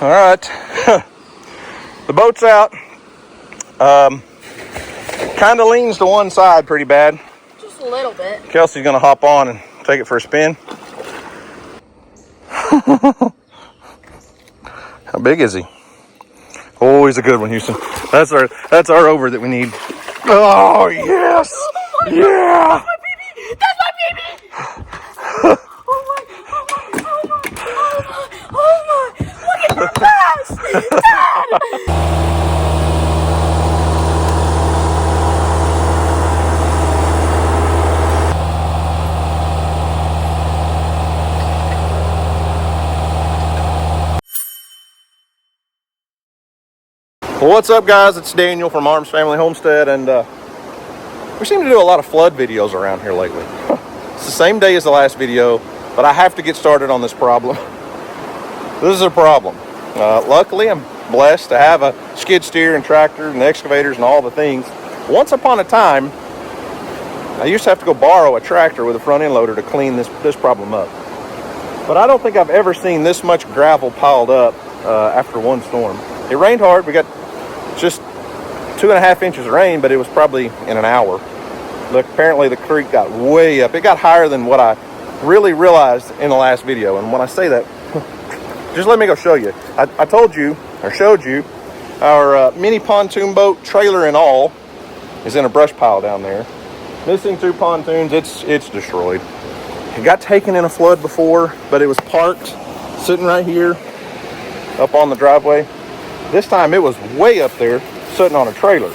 All right, the boat's out. Kind of leans to one side pretty bad. Just a little bit. Kelsey's gonna hop on and take it for a spin. How big is he? Oh, he's a good one, Houston. That's our over that we need. Oh yes, Oh my yeah. God. That's my baby. That's my baby. Look at your mask, Dad. Well, what's up, guys? It's Daniel from Arms Family Homestead, and we seem to do a lot of flood videos around here lately. It's the same day as the last video, but I have to get started on this problem. This is a problem. Luckily, I'm blessed to have a skid steer and tractor and excavators and all the things. Once upon a time, I used to have to go borrow a tractor with a front end loader to clean this problem up. But I don't think I've ever seen this much gravel piled up after one storm. It rained hard. We got just 2.5 inches of rain, but it was probably in an hour. Look, apparently the creek got way up. It got higher than what I really realized in the last video. And when I say that, just let me go show you. I told you, or showed you, our mini pontoon boat, trailer and all, is in a brush pile down there. Missing 2 pontoons. It's destroyed. It got taken in a flood before, but it was parked, sitting right here, up on the driveway. This time it was way up there, sitting on a trailer.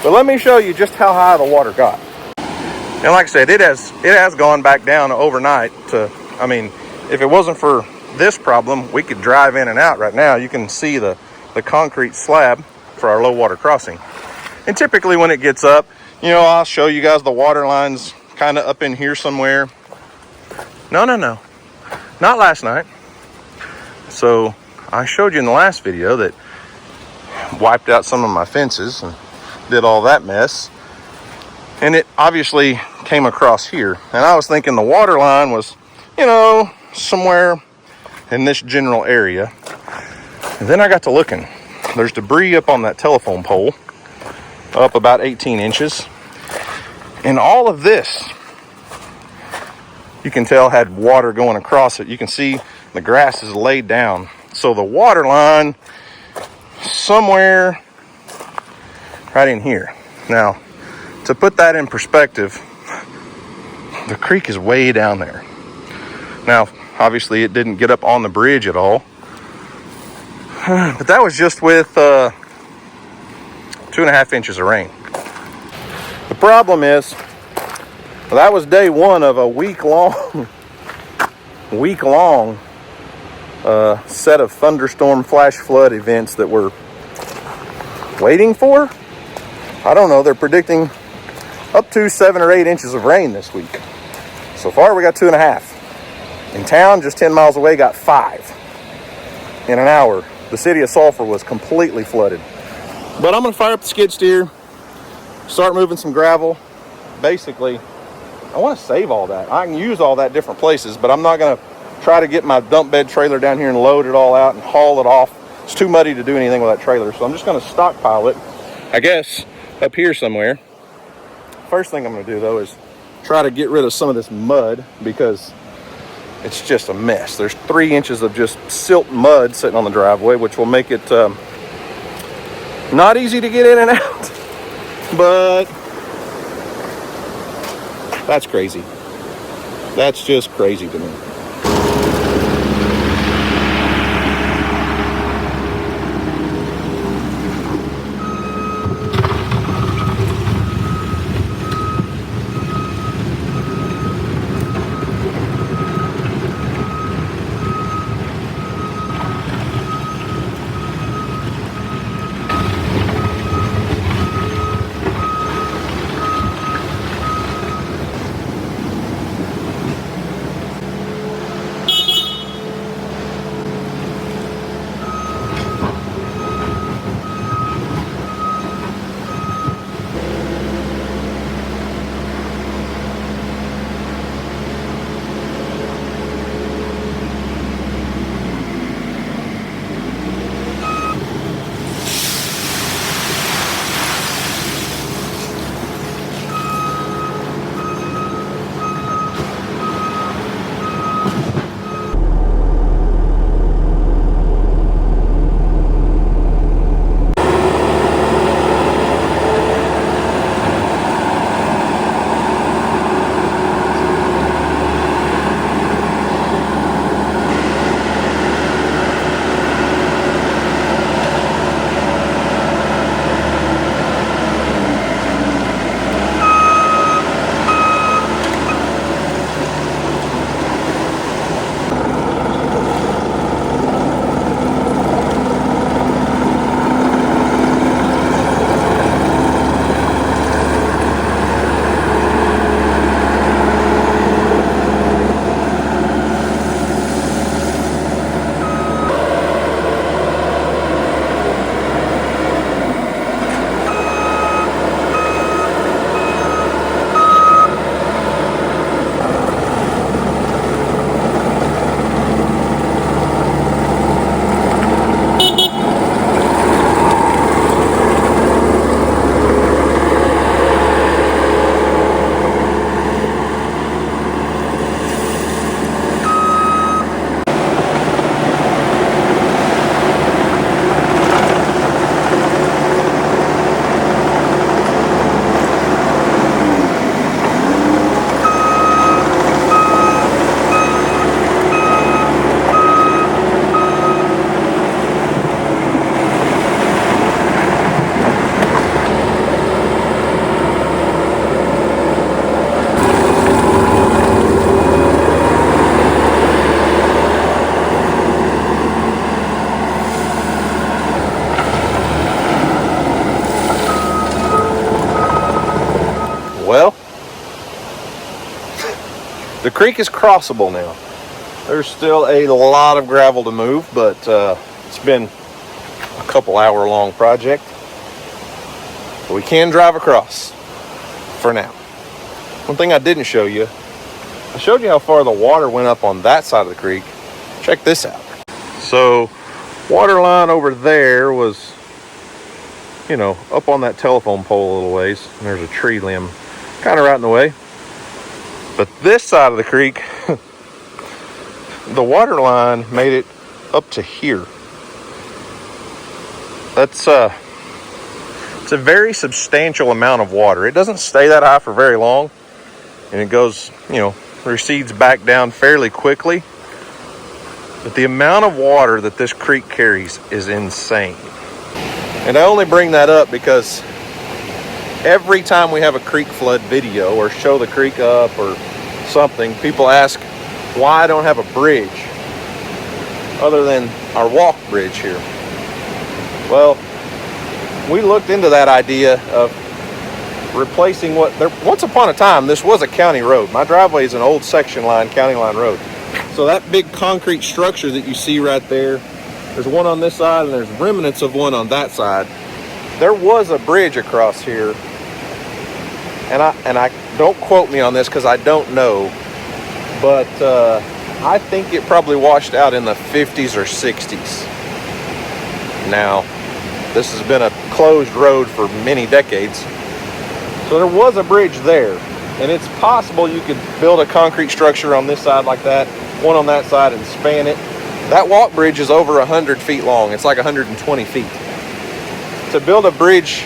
But let me show you just how high the water got. And like I said, it has gone back down overnight to, I mean, if it wasn't for this problem, we could drive in and out right now. You can see the concrete slab for our low water crossing. And typically when it gets up, you know, I'll show you guys the water lines kind of up in here somewhere. No. Not last night. So I showed you in the last video that wiped out some of my fences and did all that mess, and it obviously came across here, and I was thinking the water line was, you know, somewhere in this general area. And then I got to looking. There's debris up on that telephone pole, up about 18 inches, and all of this you can tell had water going across it. You can see the grass is laid down, so the water line somewhere right in here. Now, to put that in perspective, the creek is way down there. Now, obviously it didn't get up on the bridge at all, but that was just with 2.5 inches of rain. The problem is, that was day one of a week-long set of thunderstorm flash flood events that we're waiting for. I don't know, they're predicting up to 7 or 8 inches of rain this week. So far we got 2.5. In town, just 10 miles away, got 5 in an hour. The city of Sulphur was completely flooded. But I'm gonna fire up the skid steer, start moving some gravel. Basically, I want to save all that. I can use all that different places, but I'm not gonna try to get my dump bed trailer down here and load it all out and haul it off. It's too muddy to do anything with that trailer, so I'm just going to stockpile it, I guess, up here somewhere. First thing I'm going to do, though, is try to get rid of some of this mud, because it's just a mess. There's 3 inches of just silt mud sitting on the driveway, which will make it not easy to get in and out. But that's crazy. That's just crazy to me. The creek is crossable now. There's still a lot of gravel to move, but it's been a couple hour long project. But we can drive across for now. One thing I didn't show you, I showed you how far the water went up on that side of the creek. Check this out. So water line over there was, you know, up on that telephone pole a little ways. And there's a tree limb kind of right in the way. But this side of the creek, the water line made it up to here. That's it's a very substantial amount of water. It doesn't stay that high for very long, and it goes, you know, recedes back down fairly quickly. But the amount of water that this creek carries is insane. And I only bring that up because every time we have a creek flood video or show the creek up or something, people ask why I don't have a bridge other than our walk bridge here. Well, we looked into that idea of replacing once upon a time, this was a county road. My driveway is an old section line, county line road. So that big concrete structure that you see right there, there's one on this side and there's remnants of one on that side. There was a bridge across here. And I don't quote me on this because I don't know, but I think it probably washed out in the 50s or 60s. Now, this has been a closed road for many decades. So there was a bridge there, and it's possible you could build a concrete structure on this side like that, one on that side, and span it. That walk bridge is over 100 feet long. It's like 120 feet. To build a bridge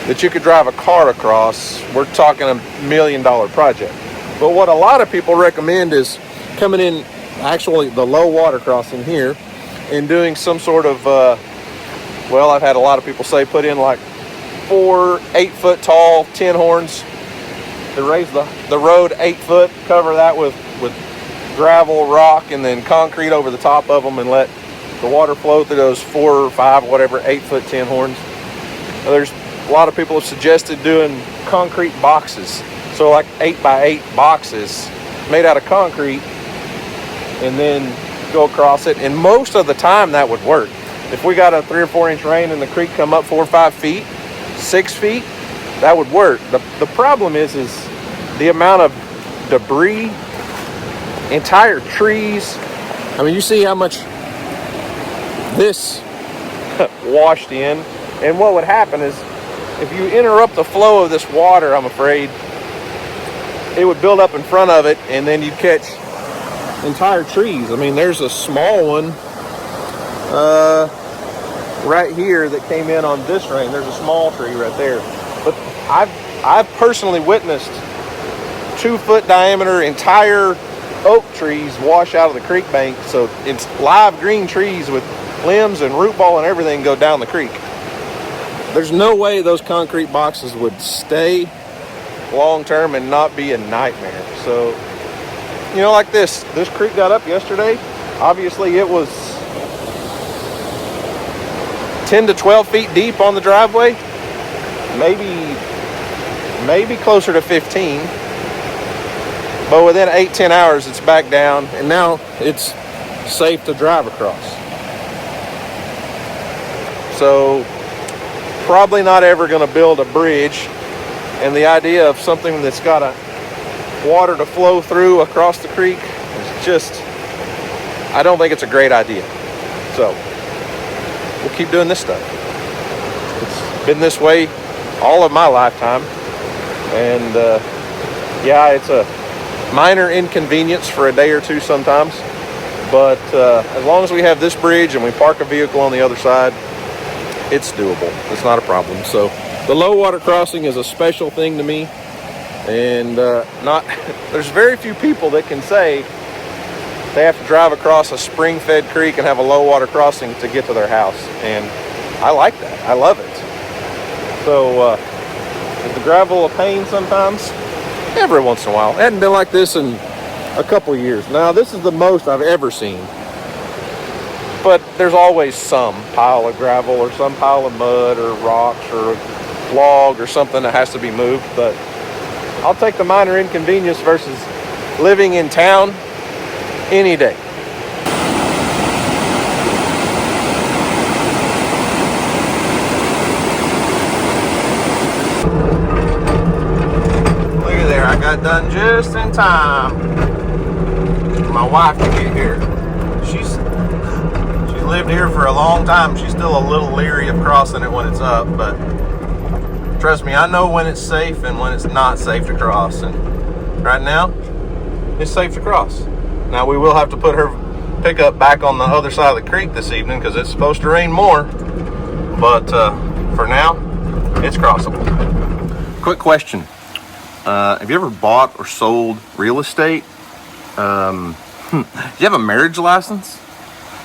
that you could drive a car across, we're talking $1 million project. But what a lot of people recommend is coming in, actually the low water crossing here, and doing some sort of, well, I've had a lot of people say put in like 4 8-foot tall tin horns to raise the road 8 foot, cover that with gravel, rock, and then concrete over the top of them and let the water flow through those 4 or 5, whatever, 8-foot tin horns. There's a lot of people have suggested doing concrete boxes. So like 8x8 boxes made out of concrete and then go across it. And most of the time that would work. If we got a 3 or 4 inch rain and the creek come up 4 or 5 feet, 6 feet, that would work. The problem is the amount of debris, entire trees. I mean, you see how much this washed in. And what would happen is if you interrupt the flow of this water, I'm afraid, it would build up in front of it and then you'd catch entire trees. I mean, there's a small one right here that came in on this rain. There's a small tree right there. But I've personally witnessed 2-foot diameter entire oak trees wash out of the creek bank. So it's live green trees with limbs and root ball and everything go down the creek. There's no way those concrete boxes would stay long term and not be a nightmare. So, you know, like this creek got up yesterday. Obviously it was 10 to 12 feet deep on the driveway, maybe closer to 15, but within 8-10 hours it's back down and now it's safe to drive across. So probably not ever going to build a bridge, and the idea of something that's got a water to flow through across the creek is just, I don't think it's a great idea. So we'll keep doing this stuff. It's been this way all of my lifetime, and yeah, it's a minor inconvenience for a day or two sometimes, but as long as we have this bridge and we park a vehicle on the other side, it's doable. It's not a problem. So the low water crossing is a special thing to me, and there's very few people that can say they have to drive across a spring-fed creek and have a low water crossing to get to their house, and I like that. I love it. So is the gravel a pain sometimes? Every once in a while. It hadn't been like this in a couple of years. Now this is the most I've ever seen, but there's always some pile of gravel or some pile of mud or rocks or log or something that has to be moved. But I'll take the minor inconvenience versus living in town any day. Look at there, I got done just in time for my wife to get here. She's lived here for a long time. She's still a little leery of crossing it when it's up, but trust me, I know when it's safe and when it's not safe to cross. And right now, it's safe to cross. Now we will have to put her pickup back on the other side of the creek this evening because it's supposed to rain more. But for now, it's crossable. Quick question. Have you ever bought or sold real estate? Do you have a marriage license?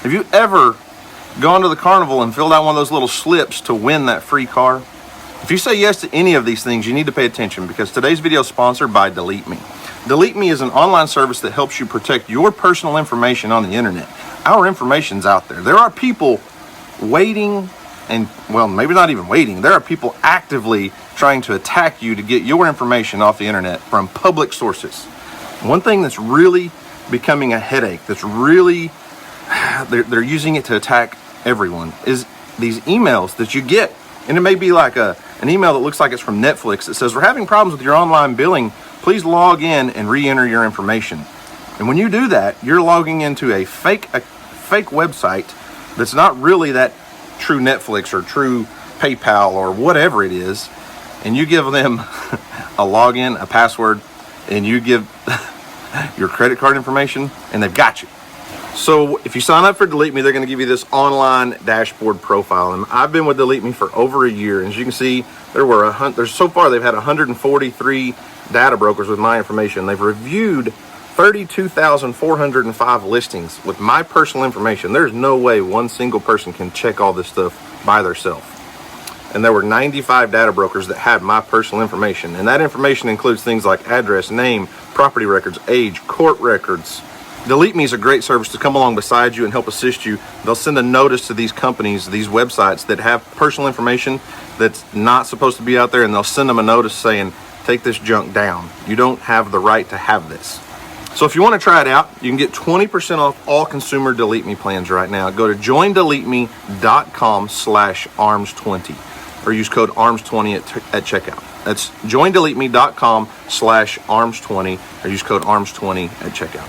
Have you ever gone to the carnival and filled out one of those little slips to win that free car? If you say yes to any of these things, you need to pay attention because today's video is sponsored by Delete Me. Delete Me is an online service that helps you protect your personal information on the internet. Our information's out there. There are people waiting and, well, maybe not even waiting. There are people actively trying to attack you to get your information off the internet from public sources. One thing that's really becoming a headache, that's really, they're using it to attack everyone, is these emails that you get. And it may be like an email that looks like it's from Netflix that says, we're having problems with your online billing. Please log in and re-enter your information. And when you do that, you're logging into a fake website that's not really that true Netflix or true PayPal or whatever it is. And you give them a login, a password, and you give your credit card information, and they've got you. So if you sign up for Delete Me, they're going to give you this online dashboard profile. And I've been with Delete Me for over a year. And as you can see, so far they've had 143 data brokers with my information. They've reviewed 32,405 listings with my personal information. There's no way one single person can check all this stuff by themselves. And there were 95 data brokers that had my personal information. And that information includes things like address, name, property records, age, court records. Delete Me is a great service to come along beside you and help assist you. They'll send a notice to these companies, these websites that have personal information that's not supposed to be out there, and they'll send them a notice saying, take this junk down. You don't have the right to have this. So if you want to try it out, you can get 20% off all consumer Delete Me plans right now. Go to joindeleteme.com/arms20 or use code arms20 at checkout. That's joindeleteme.com/arms20 or use code arms20 at checkout.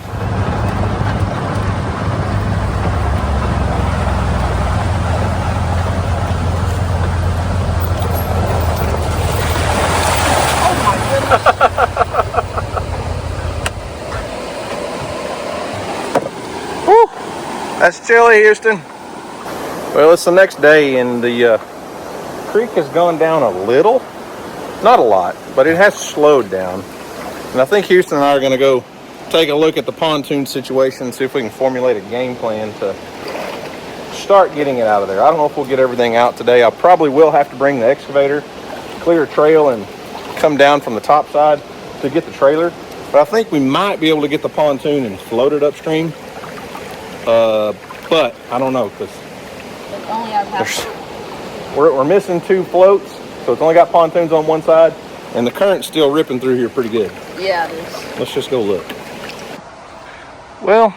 Whew, that's chilly, Houston. Well, it's the next day, and the creek has gone down a little. Not a lot, but it has slowed down. And I think Houston and I are going to go take a look at the pontoon situation, see if we can formulate a game plan to start getting it out of there. I don't know if we'll get everything out today. I probably will have to bring the excavator, clear a trail, and come down from the top side to get the trailer. But I think we might be able to get the pontoon and float it upstream. But I don't know, because we're missing 2 floats, so it's only got pontoons on one side, and the current's still ripping through here pretty good. Yeah, it is. Let's just go look. Well,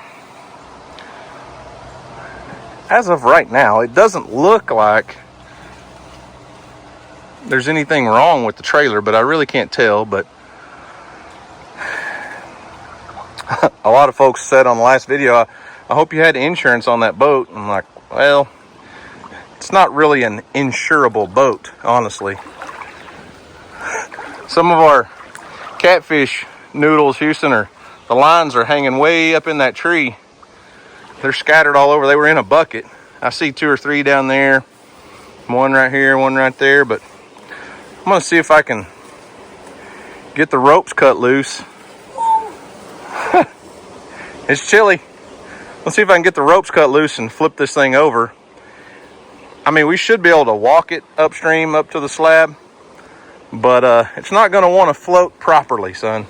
as of right now, it doesn't look like there's anything wrong with the trailer, but I really can't tell. But a lot of folks said on the last video, I hope you had insurance on that boat. I'm like, well, it's not really an insurable boat, honestly. Some of our catfish noodles, Houston, the lines are hanging way up in that tree. They're scattered all over. They were in a bucket. I see 2 or 3 down there. One right here, one right there. But I'm going to see if I can get the ropes cut loose. It's chilly. Let's see if I can get the ropes cut loose and flip this thing over. I mean, we should be able to walk it upstream up to the slab, but it's not going to want to float properly, son.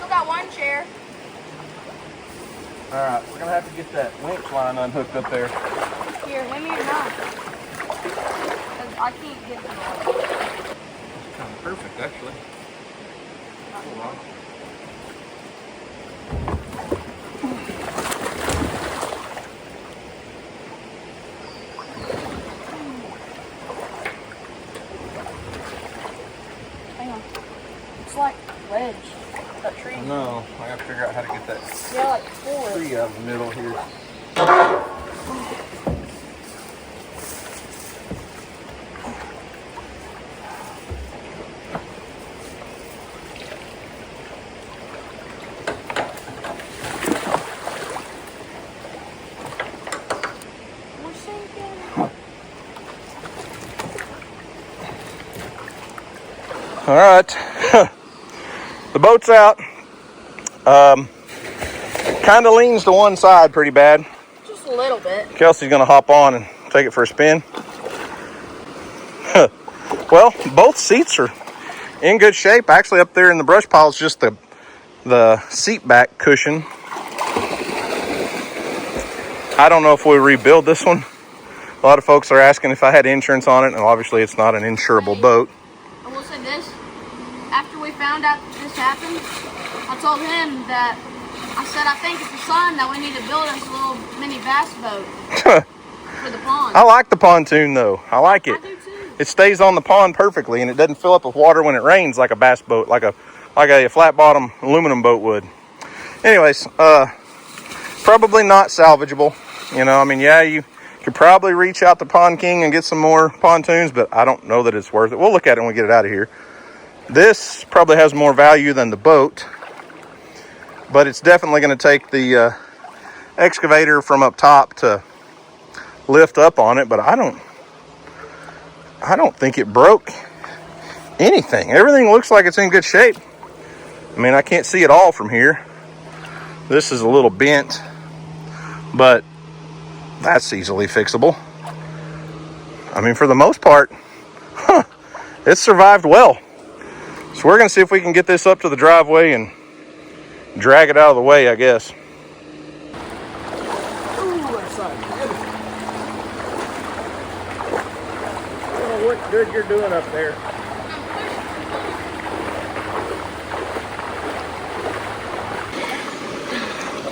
hold that one chair. All right, we're gonna have to get that winch line unhooked up there. Here, hand me your knife. Because I can't get to that. Kind of perfect, actually. Hold on. Hang on. It's like ledge. That tree. No, I gotta figure out how to get that Yeah, like forward. tree out of the middle here. We're sinking. All right, the boat's out. Kind of leans to one side pretty bad. Just a little bit. Kelsey's gonna hop on and take it for a spin. Well, both seats are in good shape. Actually, up there in the brush pile is just the seat back cushion. I don't know if we rebuild this one. A lot of folks are asking if I had insurance on it, and obviously it's not an insurable boat. I will say this. After we found out that this happened, I told him that I said I think it's the sun that we need to build us a little mini bass boat for the pond. I like the pontoon though. I like it. I do too. It stays on the pond perfectly, and it doesn't fill up with water when it rains like a bass boat, like a flat bottom aluminum boat would. Anyways, probably not salvageable. You know, I mean, yeah, you could probably reach out to Pond King and get some more pontoons, but I don't know that it's worth it. We'll look at it when we get it out of here. This probably has more value than the boat, but it's definitely going to take the excavator from up top to lift up on it. But I don't think it broke anything. Everything looks like it's in good shape. I mean, I can't see it all from here. This is a little bent, but that's easily fixable. I mean, for the most part, it survived well. So we're going to see if we can get this up to the driveway and drag it out of the way, I guess. What good you're doing up there.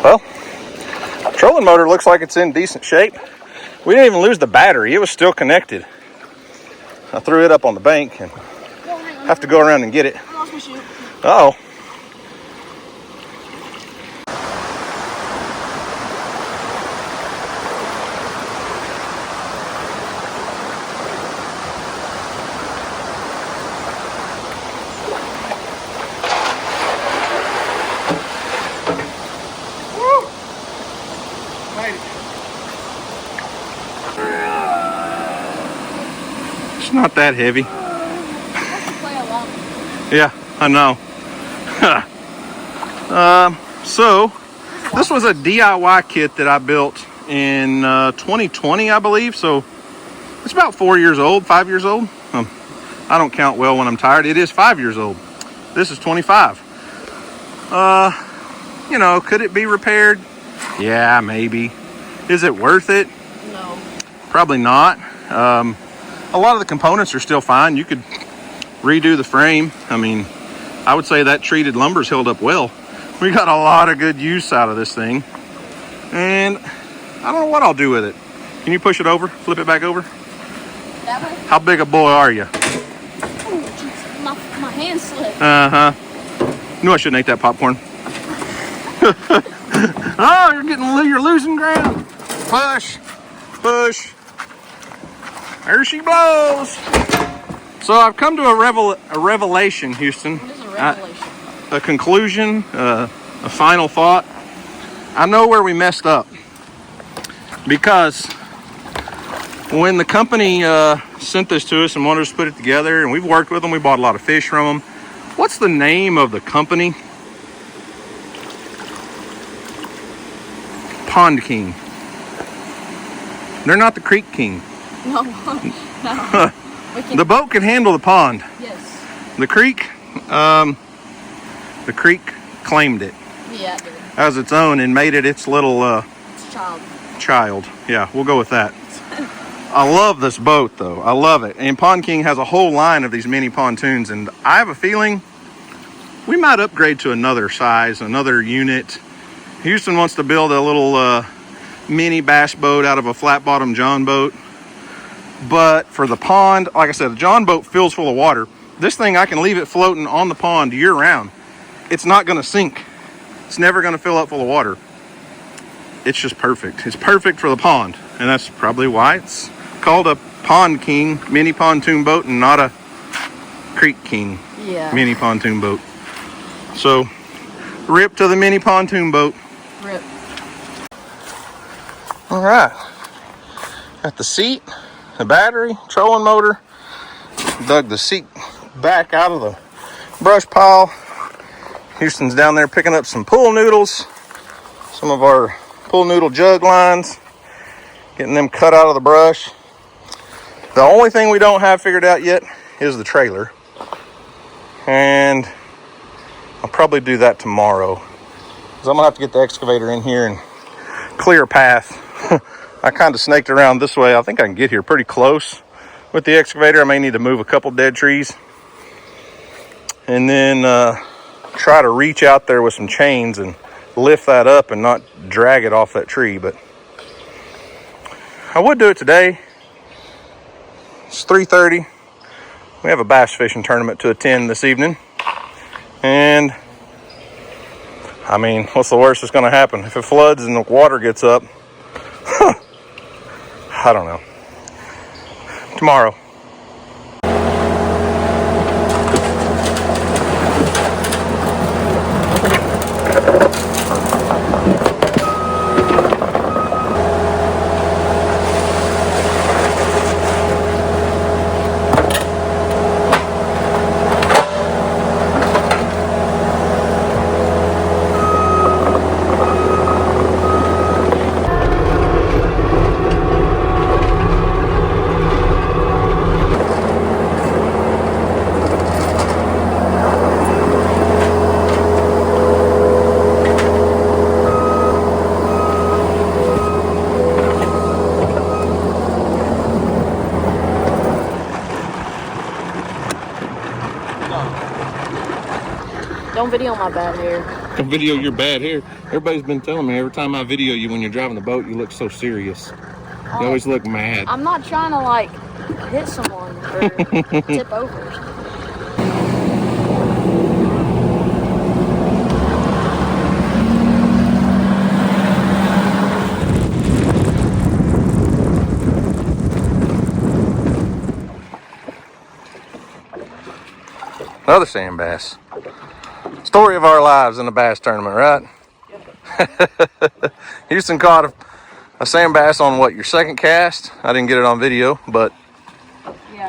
Well, trolling motor looks like it's in decent shape. We didn't even lose the battery. It was still connected. I threw it up on the bank and have to go around and get it. I lost my shoe. Uh-oh. It's not that heavy. Yeah, I know. So this was a DIY kit that I built in 2020, I believe. So it's about 4 years old, 5 years old. I don't count well when I'm tired. It is 5 years old. This is 25. You know, could it be repaired? Yeah, maybe. Is it worth it? No. Probably not. A lot of the components are still fine. You could redo the frame. I mean, I would say that treated lumber's held up well. We got a lot of good use out of this thing. And I don't know what I'll do with it. Can you push it over? Flip it back over? That way? How big a boy are you? Oh, jeez. My hand slipped. Uh-huh. Knew I shouldn't eat that popcorn. Oh, you're losing ground. Push. Push. There she blows. So I've come to a revelation, Houston. What is a revelation? A conclusion, a final thought. I know where we messed up. Because when the company sent this to us and wanted us to put it together, and we've worked with them, we bought a lot of fish from them. What's the name of the company? Pond King. They're not the Creek King. No. No. The boat can handle the pond. Yes. The creek claimed it Yeah, it did. as its own and made it its little It's child. Yeah, we'll go with that. I love this boat though. I love it. And Pond King has a whole line of these mini pontoons, and I have a feeling we might upgrade to another size, another unit. Houston wants to build a little mini bass boat out of a flat bottom John boat. But for the pond, like I said, the John boat fills full of water. This thing, I can leave it floating on the pond year round. It's not gonna sink. It's never gonna fill up full of water. It's just perfect. It's perfect for the pond. And that's probably why it's called a Pond King mini pontoon boat and not a Creek King mini pontoon boat. So, rip to the mini pontoon boat. Rip. All right. Got the seat, the battery, trolling motor. Dug the seat back out of the brush pile. Houston's down there picking up some pool noodles. Some of our pool noodle jug lines. Getting them cut out of the brush. The only thing we don't have figured out yet is the trailer. And I'll probably do that tomorrow. Because I'm going to have to get the excavator in here and clear a path. I kind of snaked around this way. I think I can get here pretty close with the excavator. I may need to move a couple dead trees. And then try to reach out there with some chains and lift that up and not drag it off that tree. But I would do it today. It's 3:30. We have a bass fishing tournament to attend this evening. And I mean, what's the worst that's going to happen? If it floods and the water gets up, I don't know. Tomorrow. Don't video my bad hair. Don't video your bad hair. Everybody's been telling me every time I video you when you're driving the boat, you look so serious. You always look mad. I'm not trying to like hit someone or tip over. Another sand bass. Story of our lives in a bass tournament, right? Yep. Houston caught a sand bass on what, your second cast? I didn't get it on video, but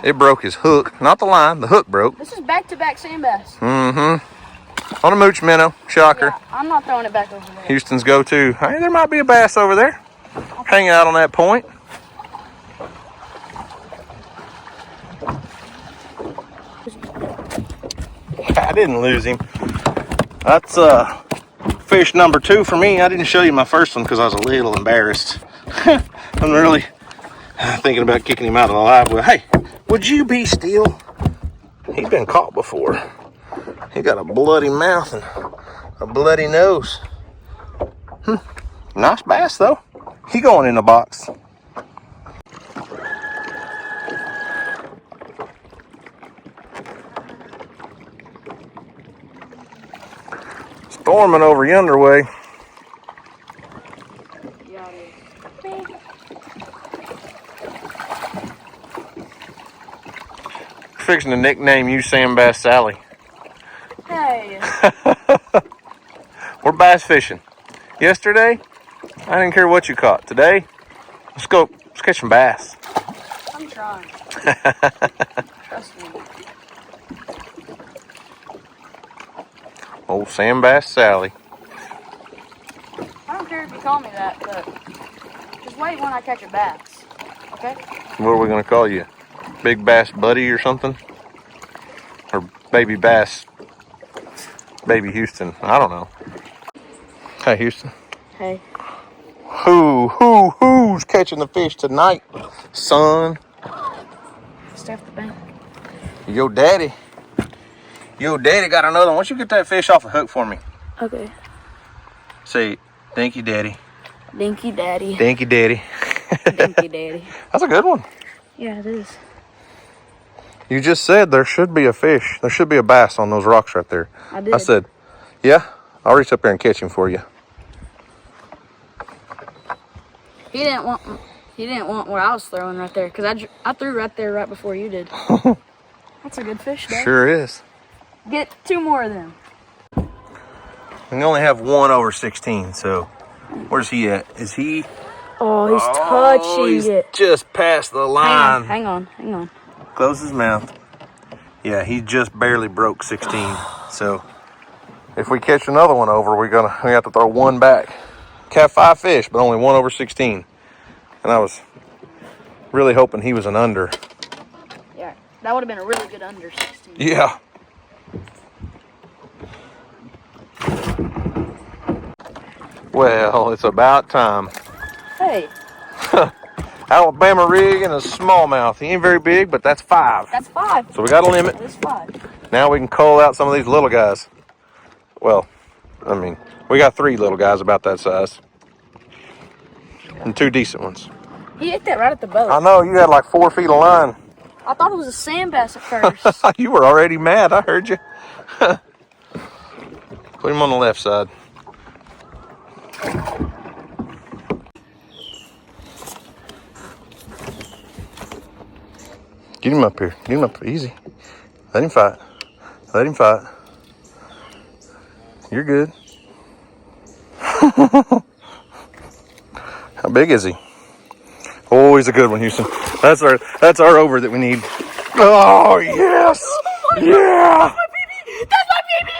it broke his hook. Not the line, the hook broke. This is back-to-back sand bass. Mm-hmm. On a mooch minnow, shocker. Yeah, I'm not throwing it back over there. Houston's go-to. Hey, there might be a bass over there. Hanging out on that point. I didn't lose him. That's fish number 2 for me. I didn't show you my first one because I was a little embarrassed. I'm really thinking about kicking him out of the live well. Hey, would you be still? He's been caught before. He got a bloody mouth and a bloody nose. Nice bass though. He going in the box. Storming over yonder way. Fixing to nickname you Sand Bass Sally. Hey. We're bass fishing. Yesterday, I didn't care what you caught. Today, let's catch some bass. I'm trying. Trust me. Old Sand Bass Sally. I don't care if you call me that, but just wait when I catch a bass, okay? What are we gonna call you? Big Bass Buddy or something? Or Baby Bass Baby Houston. I don't know. Hey, Houston. Hey. Who's catching the fish tonight, son? Stay off the bank. Yo, daddy. Yo, daddy got another one. Why don't you get that fish off the hook for me? Okay. Say, thank you, daddy. Dinky daddy. Thank you, daddy. Dinky daddy. That's a good one. Yeah, it is. You just said there should be a fish. There should be a bass on those rocks right there. I did. I said, yeah, I'll reach up there and catch him for you. He didn't want what I was throwing right there, because I threw right there right before you did. That's a good fish, though. Sure is. Get 2 more of them. We only have one over 16, so where's he at? Is he? Oh, he's touching it. Just past the line. Hang on. Close his mouth. Yeah, he just barely broke 16. So if we catch another one over, we have to throw one back. Caught 5 fish, but only one over 16. And I was really hoping he was an under. Yeah, that would have been a really good under 16. Yeah. Well, it's about time. Hey. Alabama rig and a smallmouth. He ain't very big, but that's 5. That's 5. So we got a limit. That's 5. Now we can cull out some of these little guys. Well, I mean, we got 3 little guys about that size. And 2 decent ones. He ate that right at the boat. I know, you had like 4 feet of line. I thought it was a sand bass at first. You were already mad, I heard you. Put him on the left side. Get him up here. Get him up easy. Let him fight. Let him fight. You're good. How big is he? Oh, he's a good one, Houston. That's our over that we need. Oh yes! Oh Yeah! That's my baby!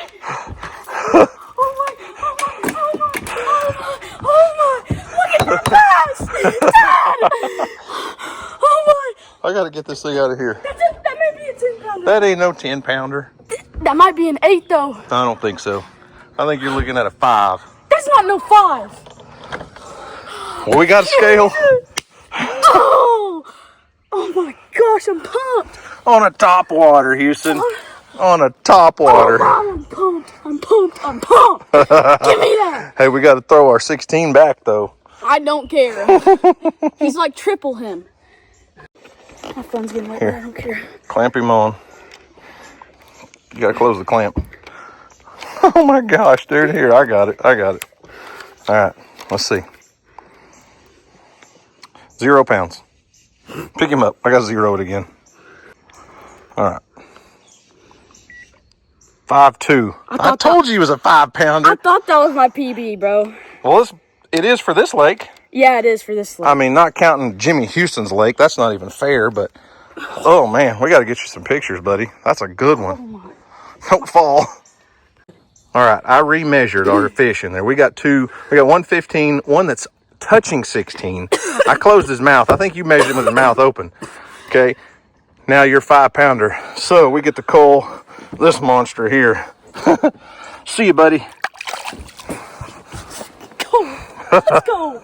Oh my! Look at the bass! Dad! Oh my! I gotta get this thing out of here. That may be a 10-pounder. That ain't no 10-pounder. That might be an 8 though. I don't think so. I think you're looking at a 5. That's not no 5. Well, we got a scale. Oh my gosh, I'm pumped. On a top water, Houston. On a top water. Oh, I'm pumped. Give me that. Hey, we got to throw our 16 back, though. I don't care. He's like triple him. My phone's getting wet. I don't care. Clamp him on. You got to close the clamp. Oh my gosh, dude. Here, I got it. All right, let's see. 0 pounds. Pick him up. I got to zero it again. All right. 5'2". I told you he was a 5-pounder. I thought that was my PB, bro. Well, it is for this lake. Yeah, it is for this lake. I mean, not counting Jimmy Houston's lake. That's not even fair, but... Oh, man. We got to get you some pictures, buddy. That's a good one. Don't fall. All right. I remeasured our fish in there. We got 2. We got 115. One that's touching 16. I closed his mouth. I think you measured him with his mouth open. Okay. Now you're 5-pounder. So we get to cull this monster here. See you, buddy. Go. Let's go.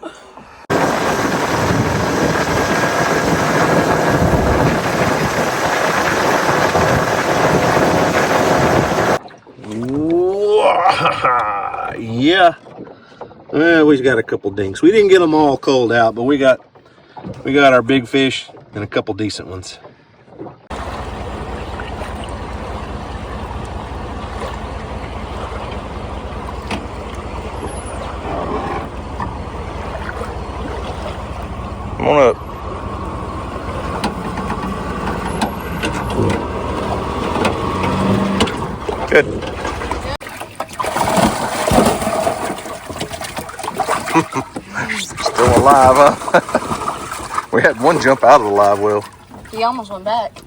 Yeah. Well, we've got a couple dinks. We didn't get them all culled out, but we got our big fish and a couple decent ones. Come on up. Good. Still alive, huh? We had one jump out of the live well. He almost went back.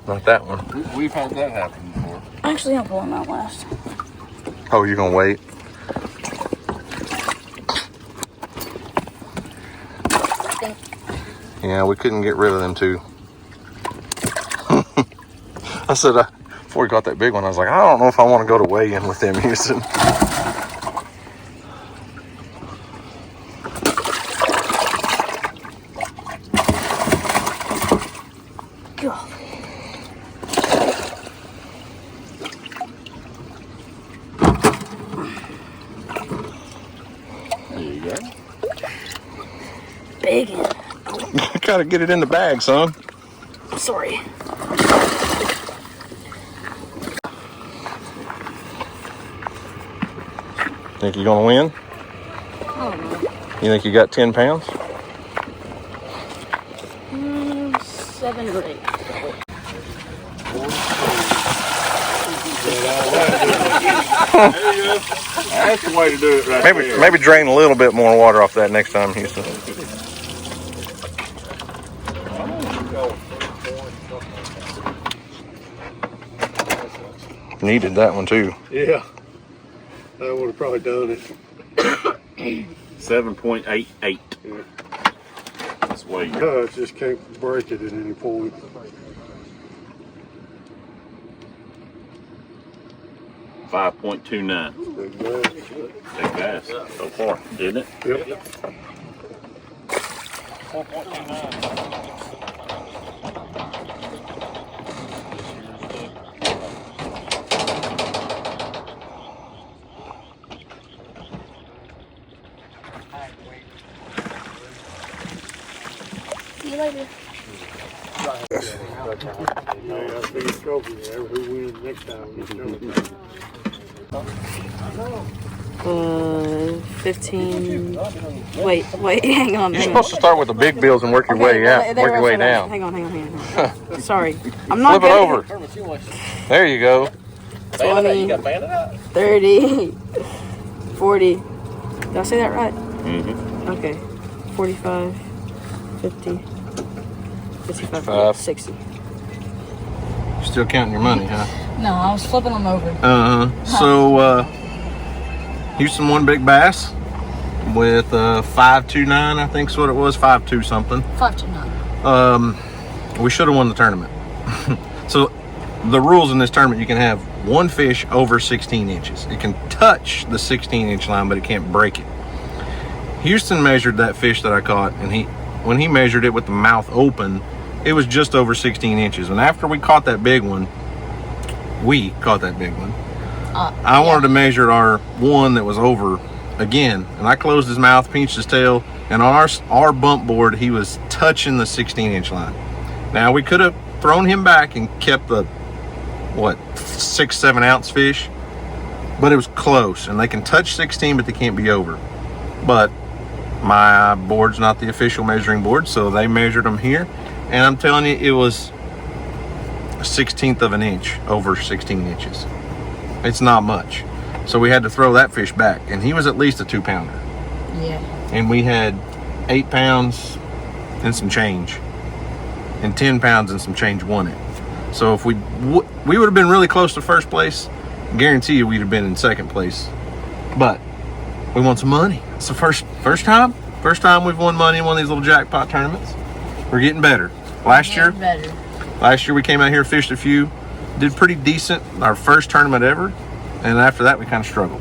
Not that one. We've had that happen before. Actually, I'll pull him out last. Oh, you're gonna wait? Yeah, we couldn't get rid of them two. I said, Before he caught that big one, I was like, I don't know if I want to go to weigh-in with him, Houston. There you go. Big. Gotta get it in the bag, son. Sorry. Think you're gonna win? I don't know. You think you got 10 pounds? 7 or 8. There you go. That's the way to do it right there. Maybe drain a little bit more water off that next time, Houston. Needed that one too. Yeah, I would have probably done it. 7.88. Yeah. That's way. No, I just can't break it at any point. $5.29. Big bass. Big bass so far, isn't it? Yep. See you later. Hey, I think it's trophy there. Who wins next time? 15. Wait, hang on. You're supposed to start with the big bills and work your way out, work your way down. Hang on. Sorry. I'm not Flip it good. over. There you go. 20, 30, 40. Did I say that right? Mm-hmm. Okay. 45, 50, 55, 60. Still counting your money, huh? No, I was flipping them over. So, Houston won big bass with 5.29, I think's what it was, 5.2 something. 529. We should have won the tournament. So, the rules in this tournament: you can have one fish over 16 inches. It can touch the 16-inch line, but it can't break it. Houston measured that fish that I caught, and when he measured it with the mouth open, it was just over 16 inches. And after we caught that big one, I wanted to measure our one that was over again, and I closed his mouth, pinched his tail, and on our bump board, he was touching the 16-inch line. Now, we could have thrown him back and kept the 6-7 ounce fish, but it was close, and they can touch 16, but they can't be over. But my board's not the official measuring board, so they measured them here, and I'm telling you, it was a 1/16 of an inch over 16 inches. It's not much. So we had to throw that fish back, and he was at least a 2-pounder. Yeah. And we had 8 pounds and some change, and 10 pounds and some change won it. So if we would have been really close to first place, guarantee you we'd have been in second place. But we won some money. It's the first time we've won money in one of these little jackpot tournaments. We're getting better. Last year we came out here, fished a few, did pretty decent, our first tournament ever, and after that we kind of struggled.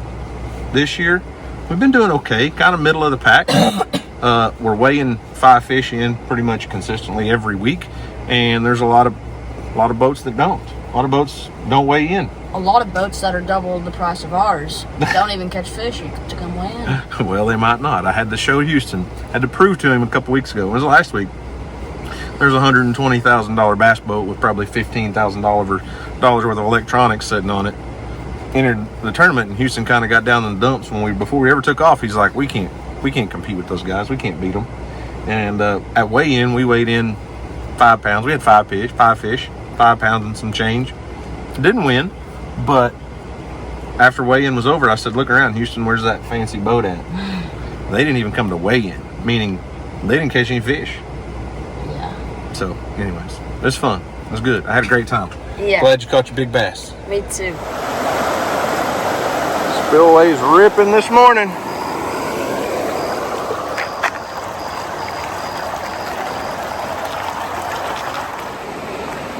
This year we've been doing okay, kind of middle of the pack. We're weighing 5 fish in pretty much consistently every week, and there's a lot of boats that don't. A lot of boats don't weigh in. A lot of boats that are double the price of ours don't even catch fish to come weigh in. Well, they might not. I had to show Houston. Had to prove to him a couple weeks ago. It was last week. There's a $120,000 bass boat with probably $15,000 worth of electronics sitting on it. Entered the tournament, and Houston kind of got down in the dumps before we ever took off. He's like, we can't compete with those guys. We can't beat them. And at weigh-in, we weighed in 5 pounds. We had 5 fish, 5 pounds and some change. Didn't win, but after weigh-in was over, I said, look around, Houston, where's that fancy boat at? They didn't even come to weigh-in, meaning they didn't catch any fish. Yeah. So, anyways, it was fun. It was good. I had a great time. Yeah. Glad you caught your big bass. Me too. Spillway's ripping this morning.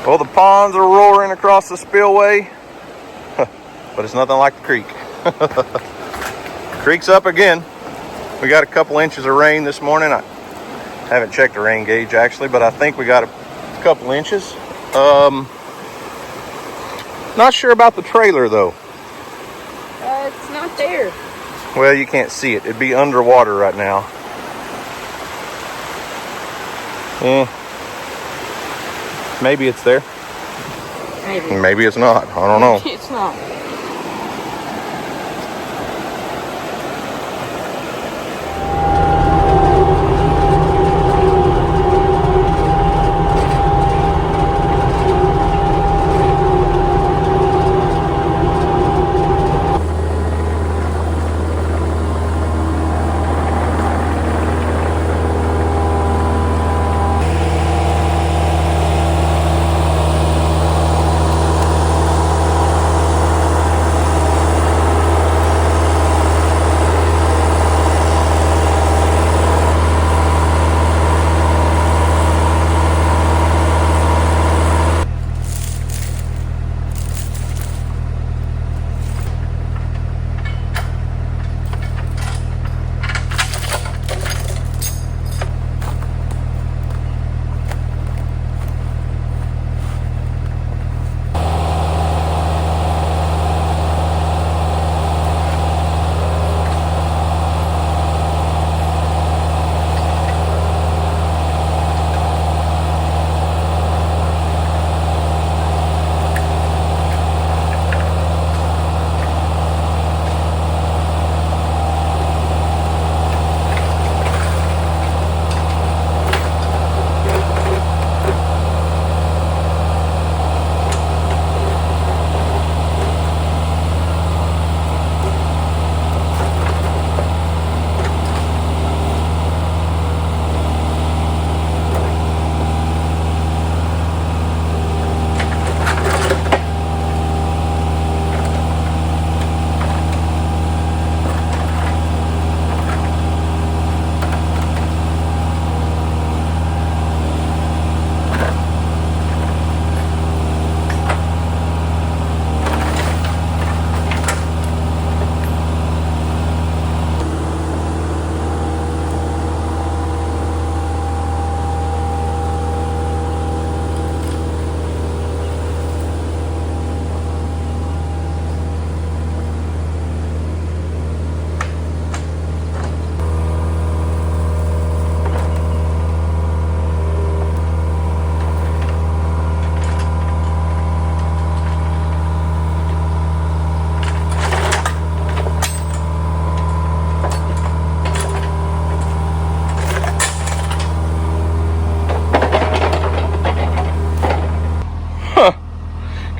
Well, the ponds are roaring across the spillway, but it's nothing like the creek. Creek's up again. We got a couple inches of rain this morning. I haven't checked the rain gauge actually, but I think we got a couple inches. Not sure about the trailer though. It's not there. Well, you can't see it. It'd be underwater right now. Maybe it's there. Maybe it's not. I don't know. Maybe it's not.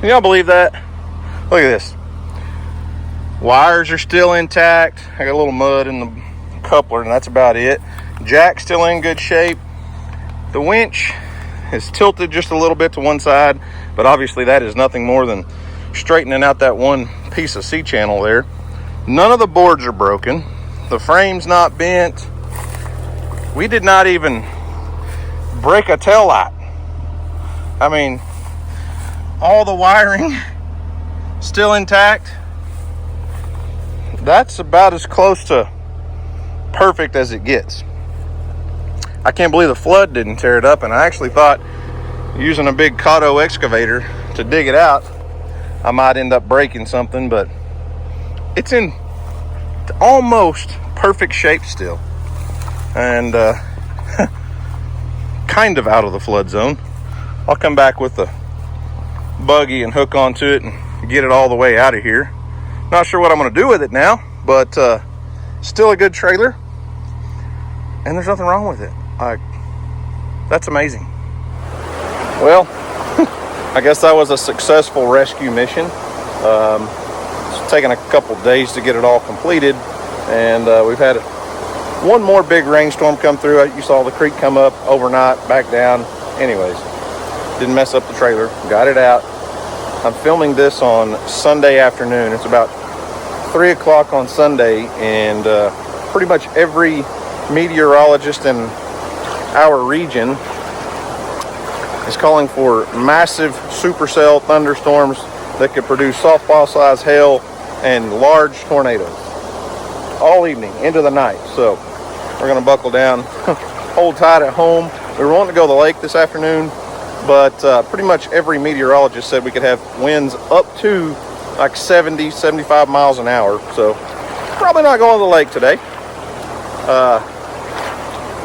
Can y'all believe that? Look at this. Wires are still intact. I got a little mud in the coupler, and that's about it. Jack's still in good shape. The winch is tilted just a little bit to one side, but obviously that is nothing more than straightening out that one piece of C-channel there. None of the boards are broken. The frame's not bent. We did not even break a tail light. I mean, all the wiring still intact. That's about as close to perfect as it gets. I can't believe the flood didn't tear it up, and I actually thought using a big Cotto excavator to dig it out, I might end up breaking something, but it's in almost perfect shape still, and kind of out of the flood zone. I'll come back with the buggy and hook onto it and get it all the way out of here. Not sure what I'm going to do with it now, but still a good trailer, and there's nothing wrong with it. That's amazing. Well, I guess that was a successful rescue mission. It's taken a couple days to get it all completed, and we've had one more big rainstorm come through. You saw the creek come up overnight, back down. Anyways, didn't mess up the trailer, got it out. I'm filming this on Sunday afternoon. It's about 3 o'clock on Sunday, and pretty much every meteorologist in our region is calling for massive supercell thunderstorms that could produce softball-sized hail and large tornadoes all evening into the night. So we're going to buckle down, hold tight at home. We were wanting to go to the lake this afternoon, but pretty much every meteorologist said we could have winds up to like 70, 75 miles an hour. So probably not going to the lake today.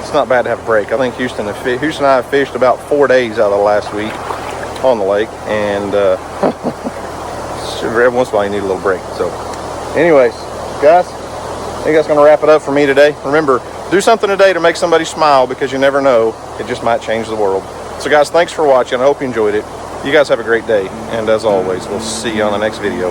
It's not bad to have a break. I think Houston and I have fished about 4 days out of the last week on the lake, and every once in a while you need a little break. So anyways, guys, I think that's going to wrap it up for me today. Remember, do something today to make somebody smile, because you never know, it just might change the world. So guys, thanks for watching. I hope you enjoyed it. You guys have a great day, and as always, we'll see you on the next video.